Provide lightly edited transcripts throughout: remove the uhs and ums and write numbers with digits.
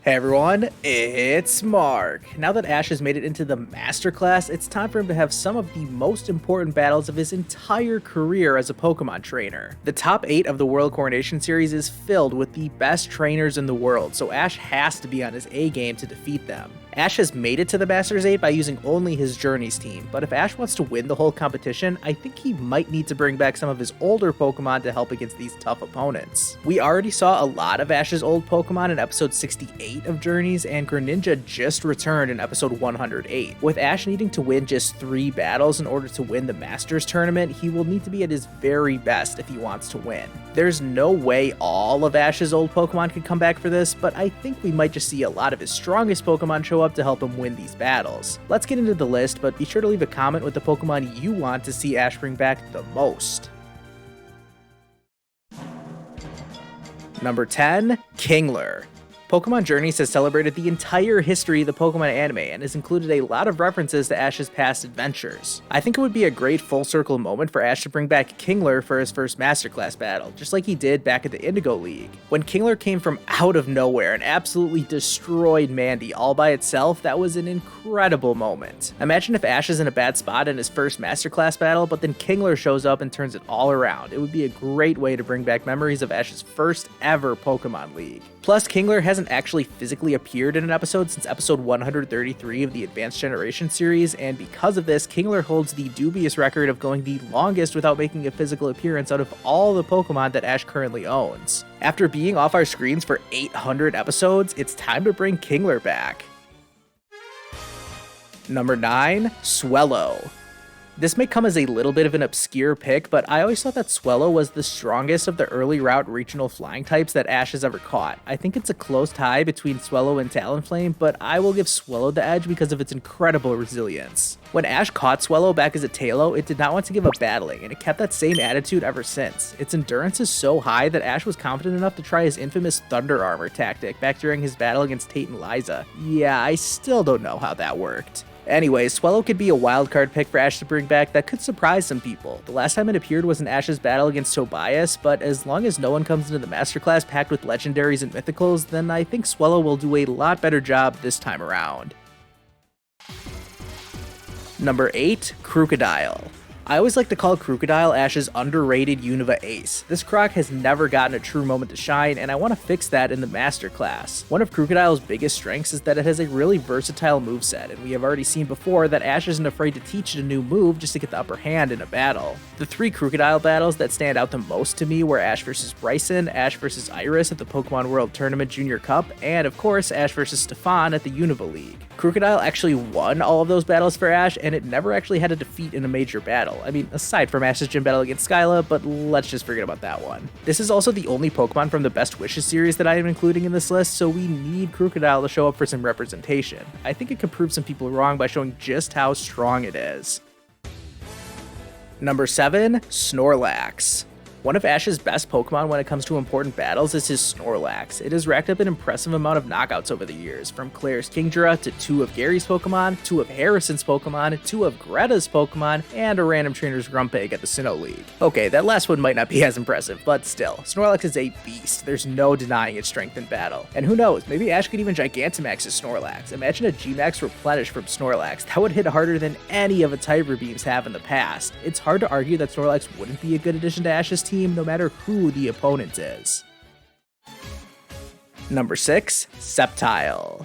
Hey everyone, it's Mark. Now that Ash has made it into the Master Class, it's time for him to have some of the most important battles of his entire career as a Pokemon trainer. The top 8 of the World Coronation series is filled with the best trainers in the world, so Ash has to be on his A game to defeat them. Ash has made it to the Masters 8 by using only his Journeys team, but if Ash wants to win the whole competition, I think he might need to bring back some of his older Pokemon to help against these tough opponents. We already saw a lot of Ash's old Pokemon in episode 68 of Journeys, and Greninja just returned in episode 108. With Ash needing to win just 3 battles in order to win the Masters tournament, he will need to be at his very best if he wants to win. There's no way all of Ash's old Pokemon can come back for this, but I think we might just see a lot of his strongest Pokemon show up to help him win these battles. Let's get into the list, but be sure to leave a comment with the Pokemon you want to see Ash bring back the most. Number 10, Kingler. Pokemon Journeys has celebrated the entire history of the Pokemon anime and has included a lot of references to Ash's past adventures. I think it would be a great full circle moment for Ash to bring back Kingler for his first Master Class battle, just like he did back at the Indigo League. When Kingler came from out of nowhere and absolutely destroyed Mandy all by itself, that was an incredible moment. Imagine if Ash is in a bad spot in his first Master Class battle, but then Kingler shows up and turns it all around. It would be a great way to bring back memories of Ash's first ever Pokemon League. Plus, Kingler hasn't actually physically appeared in an episode since episode 133 of the Advanced Generation series, and because of this, Kingler holds the dubious record of going the longest without making a physical appearance out of all the Pokemon that Ash currently owns. After being off our screens for 800 episodes, it's time to bring Kingler back. Number 9, Swellow. This may come as a little bit of an obscure pick, but I always thought that Swellow was the strongest of the early route regional flying types that Ash has ever caught. I think it's a close tie between Swellow and Talonflame, but I will give Swellow the edge because of its incredible resilience. When Ash caught Swellow back as a Tailo, it did not want to give up battling, and it kept that same attitude ever since. Its endurance is so high that Ash was confident enough to try his infamous Thunder Armor tactic back during his battle against Tate and Liza. Yeah, I still don't know how that worked. Anyways, Swellow could be a wildcard pick for Ash to bring back that could surprise some people. The last time it appeared was in Ash's battle against Tobias, but as long as no one comes into the Master Class packed with legendaries and mythicals, then I think Swellow will do a lot better job this time around. Number 8, Krookodile. I always like to call Krookodile Ash's underrated Unova ace. This Croc has never gotten a true moment to shine, and I want to fix that in the Master Class. One of Krookodile's biggest strengths is that it has a really versatile moveset, and we have already seen before that Ash isn't afraid to teach it a new move just to get the upper hand in a battle. The 3 Krookodile battles that stand out the most to me were Ash vs. Bryson, Ash vs. Iris at the Pokemon World Tournament Junior Cup, and of course Ash vs. Stefan at the Unova League. Krookodile actually won all of those battles for Ash, and it never actually had a defeat in a major battle. I mean, aside from Ash's gym battle against Skyla, but let's just forget about that one. This is also the only Pokemon from the Best Wishes series that I am including in this list, so we need Krookodile to show up for some representation. I think it could prove some people wrong by showing just how strong it is. Number 7, Snorlax. One of Ash's best Pokemon when it comes to important battles is his Snorlax. It has racked up an impressive amount of knockouts over the years, from Claire's Kingdra to 2 of Gary's Pokemon, 2 of Harrison's Pokemon, 2 of Greta's Pokemon, and a random trainer's Grumpig at the Sinnoh League. Okay, that last one might not be as impressive, but still, Snorlax is a beast. There's no denying its strength in battle. And who knows, maybe Ash could even Gigantamax his Snorlax. Imagine a G-Max replenish from Snorlax. That would hit harder than any of its Hyper Beams have in the past. It's hard to argue that Snorlax wouldn't be a good addition to Ash's team, no matter who the opponent is. Number 6, Sceptile.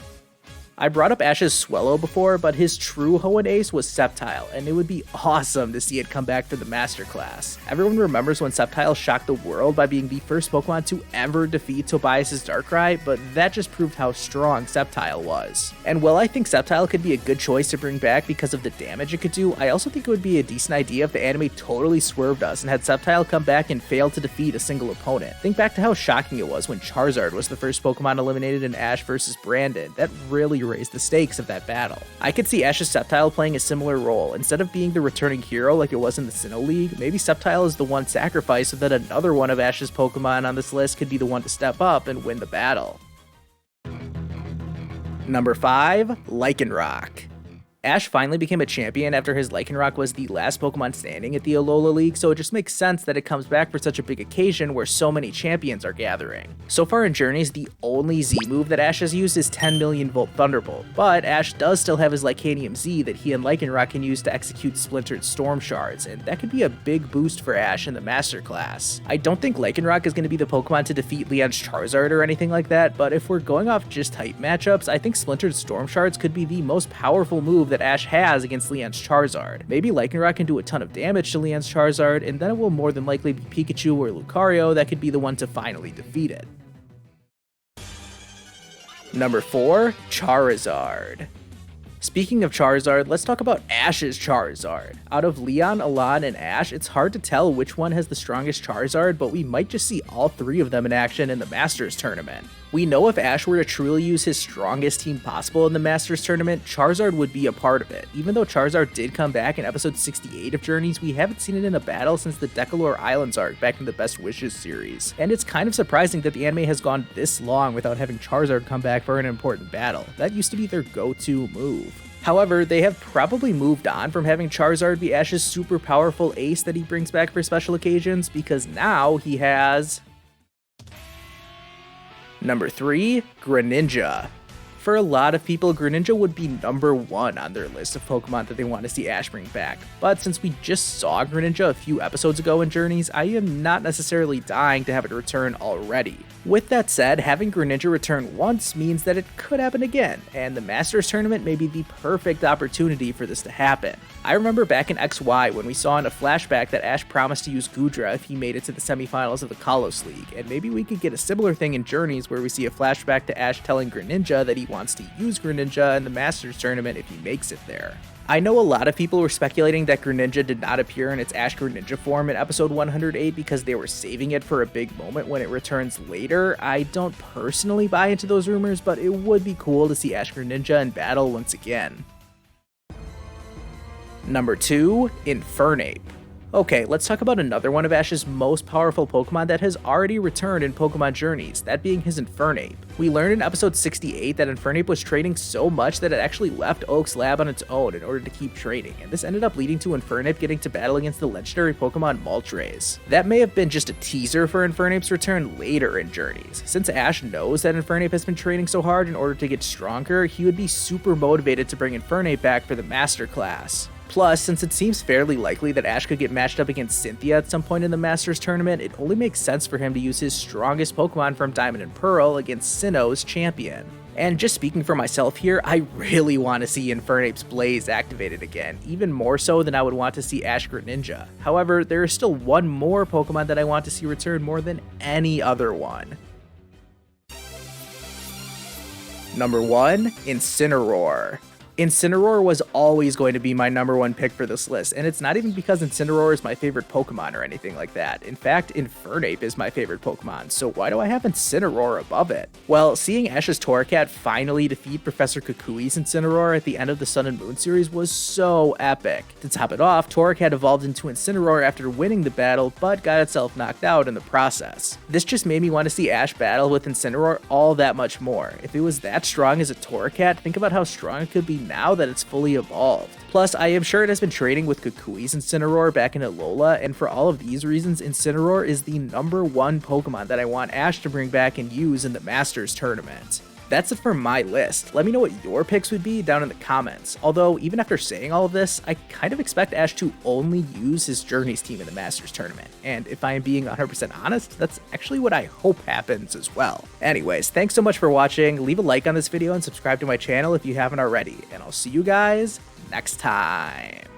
I brought up Ash's Swellow before, but his true Hoenn ace was Sceptile, and it would be awesome to see it come back for the Master Class. Everyone remembers when Sceptile shocked the world by being the first Pokemon to ever defeat Tobias' Darkrai, but that just proved how strong Sceptile was. And while I think Sceptile could be a good choice to bring back because of the damage it could do, I also think it would be a decent idea if the anime totally swerved us and had Sceptile come back and fail to defeat a single opponent. Think back to how shocking it was when Charizard was the first Pokemon eliminated in Ash vs. Brandon. That really raised the stakes of that battle. I could see Ash's Sceptile playing a similar role. Instead of being the returning hero like it was in the Sinnoh League, maybe Sceptile is the one sacrificed so that another one of Ash's Pokemon on this list could be the one to step up and win the battle. Number 5, Lycanroc. Ash finally became a champion after his Lycanroc was the last Pokemon standing at the Alola League, so it just makes sense that it comes back for such a big occasion where so many champions are gathering. So far in Journeys, the only Z move that Ash has used is 10 million Volt Thunderbolt, but Ash does still have his Lycanium Z that he and Lycanroc can use to execute Splintered Storm Shards, and that could be a big boost for Ash in the Master Class. I don't think Lycanroc is going to be the Pokemon to defeat Leon's Charizard or anything like that, but if we're going off just type matchups, I think Splintered Storm Shards could be the most powerful move that Ash has against Leon's Charizard. Maybe Lycanroc can do a ton of damage to Leon's Charizard, and then it will more than likely be Pikachu or Lucario that could be the one to finally defeat it. Number 4, Charizard. Speaking of Charizard, let's talk about Ash's Charizard. Out of Leon, Alon, and Ash, it's hard to tell which one has the strongest Charizard, but we might just see all three of them in action in the Masters tournament. We know if Ash were to truly use his strongest team possible in the Masters tournament, Charizard would be a part of it. Even though Charizard did come back in episode 68 of Journeys, we haven't seen it in a battle since the Decalore Islands arc back in the Best Wishes series. And it's kind of surprising that the anime has gone this long without having Charizard come back for an important battle. That used to be their go-to move. However, they have probably moved on from having Charizard be Ash's super powerful ace that he brings back for special occasions, because now he has... Number 3, Greninja. For a lot of people, Greninja would be number 1 on their list of Pokemon that they want to see Ash bring back. But since we just saw Greninja a few episodes ago in Journeys, I am not necessarily dying to have it return already. With that said, having Greninja return once means that it could happen again, and the Masters tournament may be the perfect opportunity for this to happen. I remember back in XY when we saw in a flashback that Ash promised to use Goodra if he made it to the semifinals of the Kalos League, and maybe we could get a similar thing in Journeys where we see a flashback to Ash telling Greninja that he wants to use Greninja in the Masters tournament if he makes it there. I know a lot of people were speculating that Greninja did not appear in its Ash Greninja form in episode 108 because they were saving it for a big moment when it returns later. I don't personally buy into those rumors, but it would be cool to see Ash Greninja in battle once again. Number 2, Infernape. Okay, let's talk about another one of Ash's most powerful Pokemon that has already returned in Pokemon Journeys, that being his Infernape. We learned in episode 68 that Infernape was training so much that it actually left Oak's lab on its own in order to keep training, and this ended up leading to Infernape getting to battle against the legendary Pokemon Moltres. That may have been just a teaser for Infernape's return later in Journeys. Since Ash knows that Infernape has been training so hard in order to get stronger, he would be super motivated to bring Infernape back for the Master Class. Plus, since it seems fairly likely that Ash could get matched up against Cynthia at some point in the Masters tournament, it only makes sense for him to use his strongest Pokemon from Diamond and Pearl against Sinnoh's champion. And just speaking for myself here, I really want to see Infernape's Blaze activated again, even more so than I would want to see Ash Greninja. However, there is still one more Pokemon that I want to see return more than any other one. Number 1, Incineroar. Incineroar was always going to be my number 1 pick for this list, and it's not even because Incineroar is my favorite Pokemon or anything like that. In fact, Infernape is my favorite Pokemon, so why do I have Incineroar above it? Well, seeing Ash's Torracat finally defeat Professor Kukui's Incineroar at the end of the Sun and Moon series was so epic. To top it off, Torracat evolved into Incineroar after winning the battle, but got itself knocked out in the process. This just made me want to see Ash battle with Incineroar all that much more. If it was that strong as a Torracat, think about how strong it could be now that it's fully evolved. Plus, I am sure it has been training with Kukui's Incineroar back in Alola, and for all of these reasons, Incineroar is the number 1 Pokemon that I want Ash to bring back and use in the Masters tournament. That's it for my list. Let me know what your picks would be down in the comments. Although, even after saying all of this, I kind of expect Ash to only use his Journeys team in the Masters tournament. And if I am being 100% honest, that's actually what I hope happens as well. Anyways, thanks so much for watching. Leave a like on this video and subscribe to my channel if you haven't already. And I'll see you guys next time.